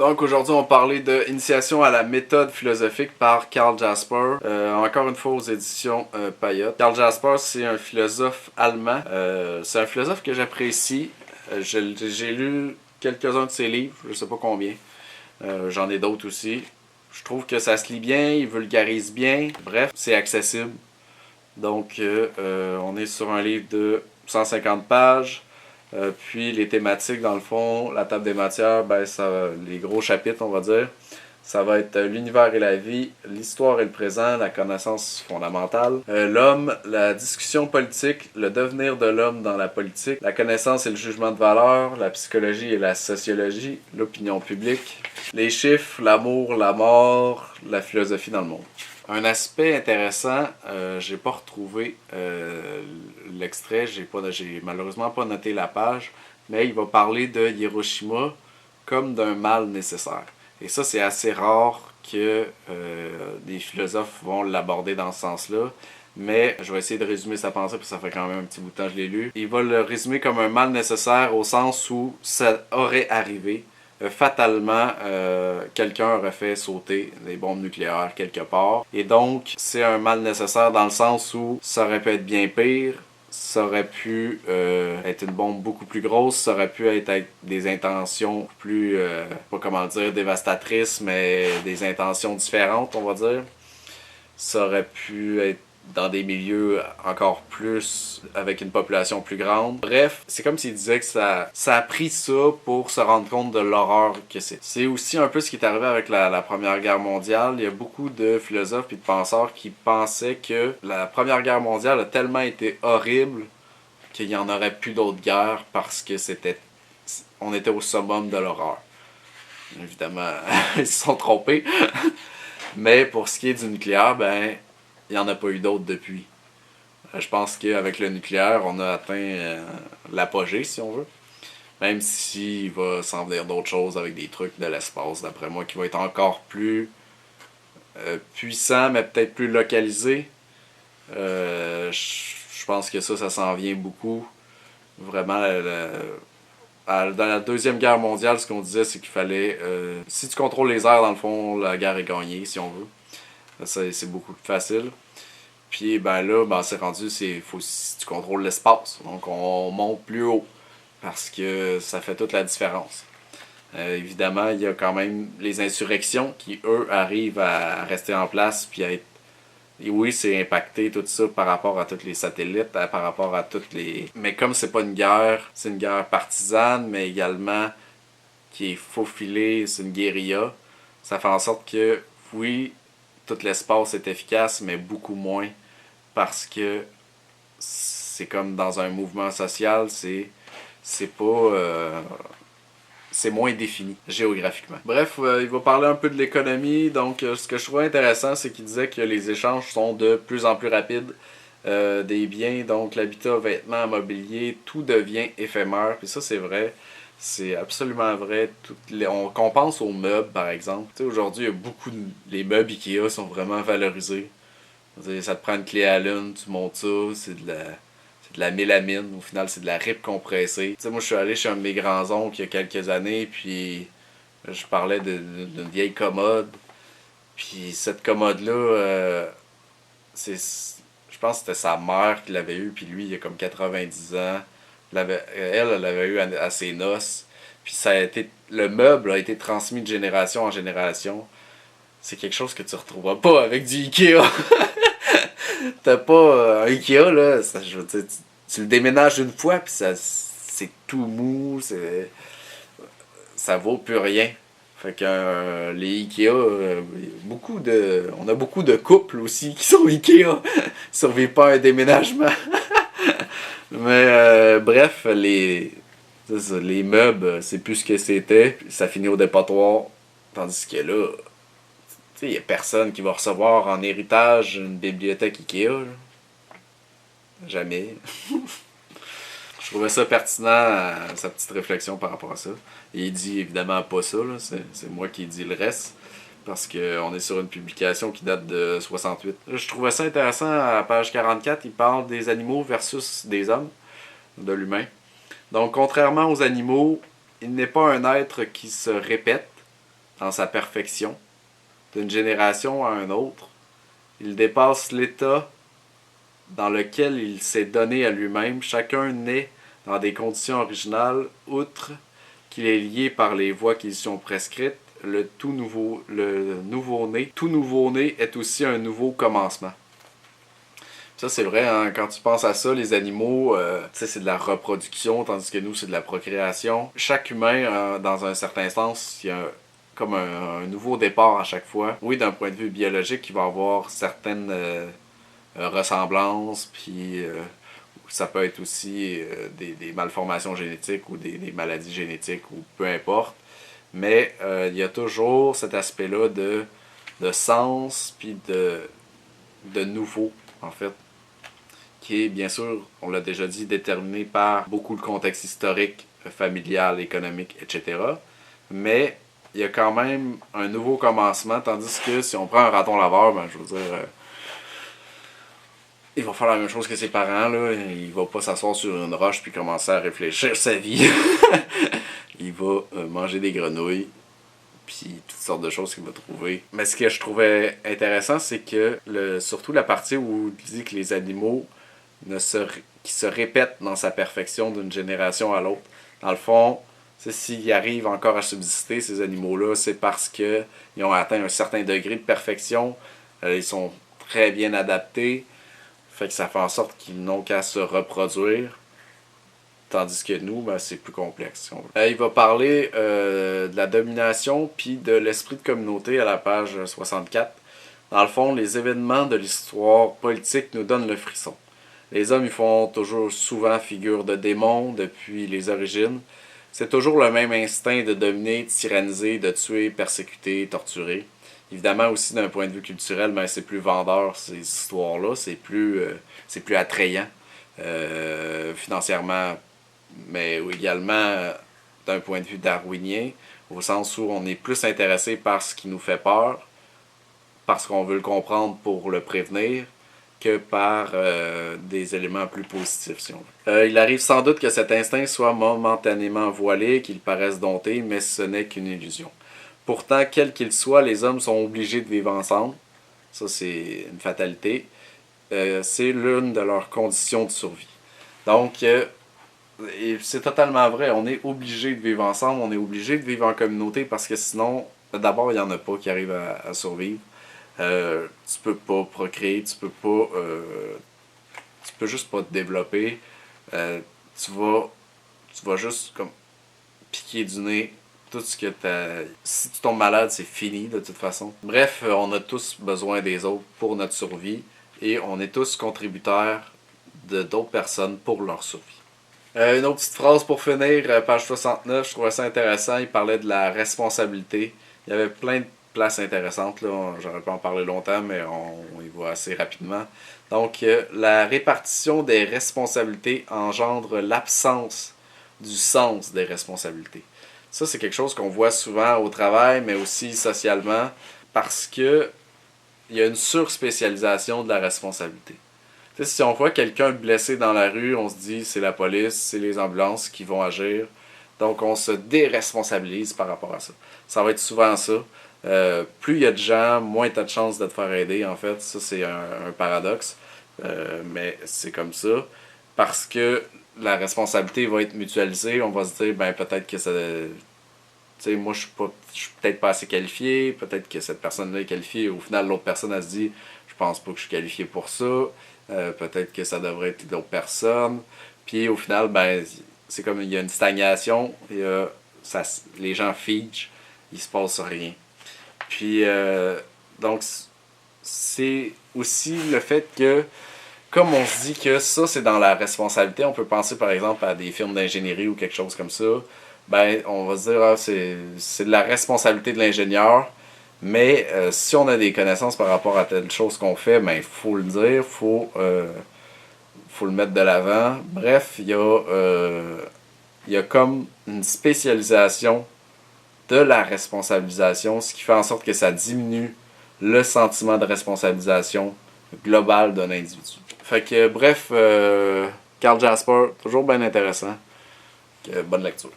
Donc aujourd'hui, on parlait de Initiation à la méthode philosophique par Karl Jasper, encore une fois aux éditions Payot. Karl Jasper, c'est un philosophe allemand. C'est un philosophe que j'apprécie. J'ai lu quelques-uns de ses livres, je sais pas combien. J'en ai d'autres aussi. Je trouve que ça se lit bien, il vulgarise bien. Bref, c'est accessible. Donc, on est sur un livre de 150 pages. Puis les thématiques, dans le fond, la table des matières, ben, les gros chapitres, on va dire, ça va être l'univers et la vie, l'histoire et le présent, la connaissance fondamentale, l'homme, la discussion politique, le devenir de l'homme dans la politique, la connaissance et le jugement de valeur, la psychologie et la sociologie, l'opinion publique, les chiffres, l'amour, la mort, la philosophie dans le monde. Un aspect intéressant, j'ai pas retrouvé l'extrait, j'ai malheureusement pas noté la page, mais il va parler de Hiroshima comme d'un mal nécessaire. Et ça, c'est assez rare que des philosophes vont l'aborder dans ce sens-là. Mais je vais essayer de résumer sa pensée, parce que ça fait quand même un petit bout de temps que je l'ai lu. Il va le résumer comme un mal nécessaire au sens où ça aurait arrivé. Fatalement, quelqu'un aurait fait sauter des bombes nucléaires quelque part. Et donc, c'est un mal nécessaire dans le sens où ça aurait pu être bien pire. Ça aurait pu être une bombe beaucoup plus grosse, ça aurait pu être avec des intentions plus, pas comment dire, dévastatrices, mais des intentions différentes, on va dire. Ça aurait pu être dans des milieux encore plus avec une population plus grande. Bref, c'est comme s'il disait que ça a pris ça pour se rendre compte de l'horreur que c'est. C'est aussi un peu ce qui est arrivé avec la Première Guerre mondiale. Il y a beaucoup de philosophes et de penseurs qui pensaient que la Première Guerre mondiale a tellement été horrible qu'il n'y en aurait plus d'autres guerres parce que on était au summum de l'horreur. Évidemment, ils se sont trompés. Mais pour ce qui est du nucléaire, ben, il n'y en a pas eu d'autres depuis. Je pense qu'avec le nucléaire, on a atteint l'apogée, si on veut. Même s'il va s'en venir d'autres choses avec des trucs de l'espace, d'après moi, qui vont être encore plus puissants, mais peut-être plus localisés. Je pense que ça s'en vient beaucoup. Vraiment, dans la Deuxième Guerre mondiale, ce qu'on disait, c'est qu'il fallait... si tu contrôles les airs, dans le fond, la guerre est gagnée, si on veut. C'est beaucoup plus facile. Puis ben là, c'est rendu, si tu contrôles l'espace. Donc on monte plus haut. Parce que ça fait toute la différence. Évidemment, il y a quand même les insurrections qui, eux, arrivent à rester en place. Puis à être... Et oui, c'est impacté tout ça par rapport à tous les satellites, par rapport à toutes les... Mais comme c'est pas une guerre, c'est une guerre partisane, mais également qui est faufilée, c'est une guérilla. Ça fait en sorte que, oui, tout l'espace est efficace, mais beaucoup moins parce que c'est comme dans un mouvement social, c'est pas c'est moins défini géographiquement. Bref, il va parler un peu de l'économie. Donc, ce que je trouvais intéressant, c'est qu'il disait que les échanges sont de plus en plus rapides. Des biens, donc l'habitat, vêtements, mobilier, tout devient éphémère. Puis ça, c'est vrai. C'est absolument vrai. On pense aux meubles, par exemple. Tu sais, aujourd'hui, il y a beaucoup les meubles Ikea sont vraiment valorisés. Ça te prend une clé Allen, tu montes ça, c'est de la mélamine. Au final, c'est de la rip compressée. Tu sais, moi, je suis allé chez un de mes grands-oncles il y a quelques années, puis je parlais d'une vieille commode. Puis cette commode-là, je pense que c'était sa mère qui l'avait eue, puis lui, il a comme 90 ans. Elle l'avait eu à ses noces. Puis le meuble a été transmis de génération en génération. C'est quelque chose que tu retrouveras pas avec du Ikea. T'as pas un Ikea, là, je veux dire, tu le déménages une fois, puis c'est tout mou, ça vaut plus rien. Fait que les Ikea, on a beaucoup de couples aussi qui sont Ikea, qui survivent pas à un déménagement. Mais bref, les meubles, c'est plus ce que c'était. Ça finit au dépotoir. Tandis que là, il n'y a personne qui va recevoir en héritage une bibliothèque Ikea. Là. Jamais. Je trouvais ça pertinent, sa petite réflexion par rapport à ça. Et il dit évidemment pas ça, là. C'est moi qui dis le reste. Parce qu'on est sur une publication qui date de 68. Je trouvais ça intéressant, à la page 44, il parle des animaux versus des hommes, de l'humain. Donc, contrairement aux animaux, il n'est pas un être qui se répète, dans sa perfection, d'une génération à un autre. Il dépasse l'état dans lequel il s'est donné à lui-même. Chacun naît dans des conditions originales, outre qu'il est lié par les voies qui lui sont prescrites. Le nouveau-né est aussi un nouveau commencement. Ça, c'est vrai, hein, quand tu penses à ça, les animaux, c'est de la reproduction, tandis que nous, c'est de la procréation. Chaque humain, dans un certain sens, il y a comme un nouveau départ à chaque fois. Oui, d'un point de vue biologique, il va avoir certaines ressemblances, puis ça peut être aussi des malformations génétiques ou des maladies génétiques, ou peu importe. Mais il y a toujours cet aspect-là de sens, puis de nouveau, en fait, qui est, bien sûr, on l'a déjà dit, déterminé par beaucoup le contexte historique, familial, économique, etc. Mais il y a quand même un nouveau commencement, tandis que si on prend un raton laveur, ben, je veux dire, il va faire la même chose que ses parents, là. Il va pas s'asseoir sur une roche puis commencer à réfléchir sa vie. Il va manger des grenouilles, puis toutes sortes de choses qu'il va trouver. Mais ce que je trouvais intéressant, c'est que surtout la partie où il dit que les animaux qui se répètent dans sa perfection d'une génération à l'autre. Dans le fond, s'ils arrivent encore à subsister, ces animaux-là, c'est parce qu'ils ont atteint un certain degré de perfection. Ils sont très bien adaptés. Fait que ça fait en sorte qu'ils n'ont qu'à se reproduire. Tandis que nous, ben, c'est plus complexe. Si on veut. Il va parler de la domination puis de l'esprit de communauté à la page 64. Dans le fond, les événements de l'histoire politique nous donnent le frisson. Les hommes, ils font toujours souvent figure de démons depuis les origines. C'est toujours le même instinct de dominer, de tyranniser, de tuer, persécuter, torturer. Évidemment, aussi d'un point de vue culturel, ben, c'est plus vendeur ces histoires-là, c'est plus attrayant financièrement, mais également d'un point de vue darwinien, au sens où on est plus intéressé par ce qui nous fait peur, parce qu'on veut le comprendre pour le prévenir, que par des éléments plus positifs, si on veut. Il arrive sans doute que cet instinct soit momentanément voilé, qu'il paraisse dompté, mais ce n'est qu'une illusion. Pourtant, quel qu'il soit, les hommes sont obligés de vivre ensemble. Ça, c'est une fatalité. C'est l'une de leurs conditions de survie. Donc, et c'est totalement vrai. On est obligé de vivre ensemble, on est obligé de vivre en communauté parce que sinon, d'abord, il n'y en a pas qui arrivent à survivre. Tu peux pas procréer, tu peux juste pas te développer. Tu vas juste comme piquer du nez tout ce que t'as. Si tu tombes malade, c'est fini de toute façon. Bref, on a tous besoin des autres pour notre survie et on est tous contributeurs de d'autres personnes pour leur survie. Une autre petite phrase pour finir, page 69, je trouvais ça intéressant, il parlait de la responsabilité. Il y avait plein de places intéressantes, là. J'aurais pu en parler longtemps, mais on y va assez rapidement. Donc, la répartition des responsabilités engendre l'absence du sens des responsabilités. Ça, c'est quelque chose qu'on voit souvent au travail, mais aussi socialement, parce que il y a une surspécialisation de la responsabilité. Tu sais, si on voit quelqu'un blessé dans la rue, on se dit c'est la police, c'est les ambulances qui vont agir. Donc, on se déresponsabilise par rapport à ça. Ça va être souvent ça. Plus il y a de gens, moins tu as de chances de te faire aider, en fait. Ça, c'est un paradoxe. Mais c'est comme ça. Parce que la responsabilité va être mutualisée. On va se dire, ben peut-être que ça... Tu sais, moi, je suis peut-être pas assez qualifié. Peut-être que cette personne-là est qualifiée. Au final, l'autre personne, elle se dit, je pense pas que je suis qualifié pour ça. Peut-être que ça devrait être d'autres personnes. Puis au final, ben c'est comme il y a une stagnation. Les gens figent. Il se passe rien. Puis, donc, c'est aussi le fait que, comme on se dit que ça, c'est dans la responsabilité, on peut penser par exemple à des firmes d'ingénierie ou quelque chose comme ça, ben, on va se dire, ah, c'est de la responsabilité de l'ingénieur, mais si on a des connaissances par rapport à telle chose qu'on fait, ben, il faut le dire, faut le mettre de l'avant. Bref, il y a comme une spécialisation de la responsabilisation, ce qui fait en sorte que ça diminue le sentiment de responsabilisation globale d'un individu. Fait que bref, Karl Jasper, toujours bien intéressant. Bonne lecture.